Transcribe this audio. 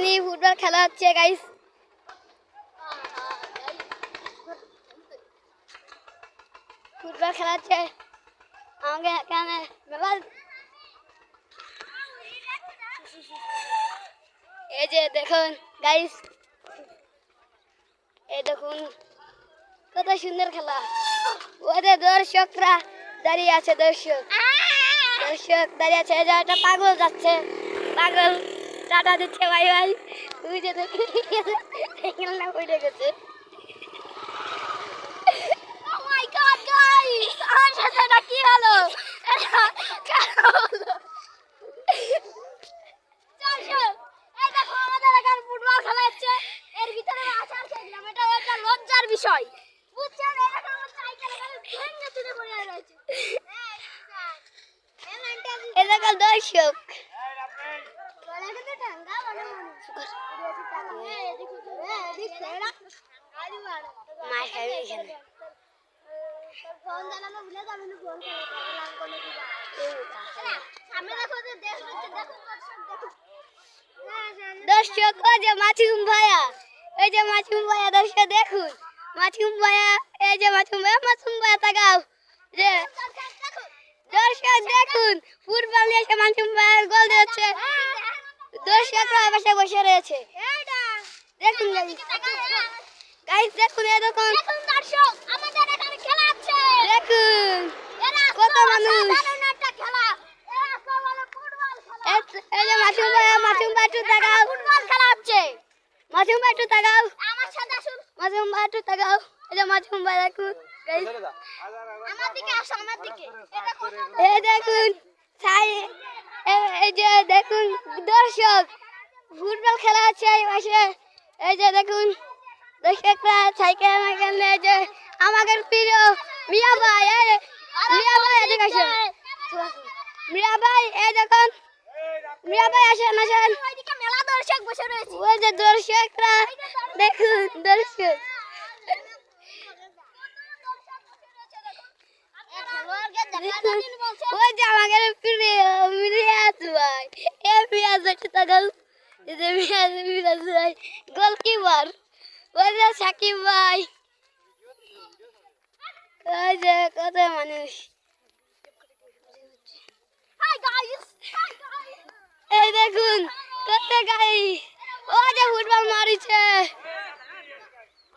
এখানে ফুটবল খেলা হচ্ছে গাইস। ফুটবল খেলা হচ্ছে আমাকে এখানে মেলা। এই যে দেখুন গাইস, এই দেখুন কত সুন্দর খেলা। ওদের দর্শকরা দাঁড়িয়ে আছে, দর্শক দাঁড়িয়ে আছে। এই যে একটা পাগল যাচ্ছে, পাগল টাটা দিচ্ছে ভাই ভাই। তুই যে দেখি না উঠে গেছে। Oh my God, guys! আমার সাথে এটা কি হলো? এই দেখো আমাদের এখানে ফুটবল খেলা হচ্ছে, এর ভিতরে আসার খেললাম, এটা একটা লজ্জার বিষয়, বুঝছেন? এরকম সাইকেল এখানে ভেঙে চুরে পড়ে রয়েছে। এই দেখো দর্শক, মার খাবে এখানে। দর্শক ও যে মাছুম ভাইয়া, এই যে মাছুম ভাইয়া, দর্শক দেখুন মাছুম ভাইয়া, এই যে মাছুম ভাইয়া তাকাও যে দর্শক দেখুন ফুটবল নিয়ে এসে মাছুম ভাইয়ার গোল দিচ্ছে। দর্শকরা বসে বসে রয়েছে, দেখুন গাইস, দেখুন এই দেখুন দর্শক আমাদের এখানে খেলা হচ্ছে, দেখুন কত মানুষ। এই যে মাছুম ভাই একটু তাকাও, ফুটবল খেলা হচ্ছে। মাছুম ভাই একটু তাকাও, আমার সাথে আসুন। মাছুম ভাই একটু তাকাও, এই যে মাছুম ভাই দেখুন গাইস, আমার দিকে আসো, আমার দিকে। এই দেখুন এই যে দেখুন দর্শক ফুটবল খেলা হচ্ছে এই পাশে। এই যে দেখুন দর্শকরা সাইকেল নিয়ে, যে আমাদের প্রিয় মিয়া ভাই, এদিকে আসুন। মিয়া ভাই, এই দেখুন মিয়া ভাই আসেন আসেন। ওইদিকে মেলা দর্শক বসে রয়েছে, ওই যে দর্শকরা দেখুন, দর্শক ওই যে আমাদের প্রিয় মিরাজ ভাই, এ মিরাজ একটু তাকাও, এই যে মিরাজ ভাই গোলকিপার, ওই যে সাকিব ভাই, ওই যে কত মানুষ। এই দেখুন কত গাইস, ও যে ফুটবল মারিছে।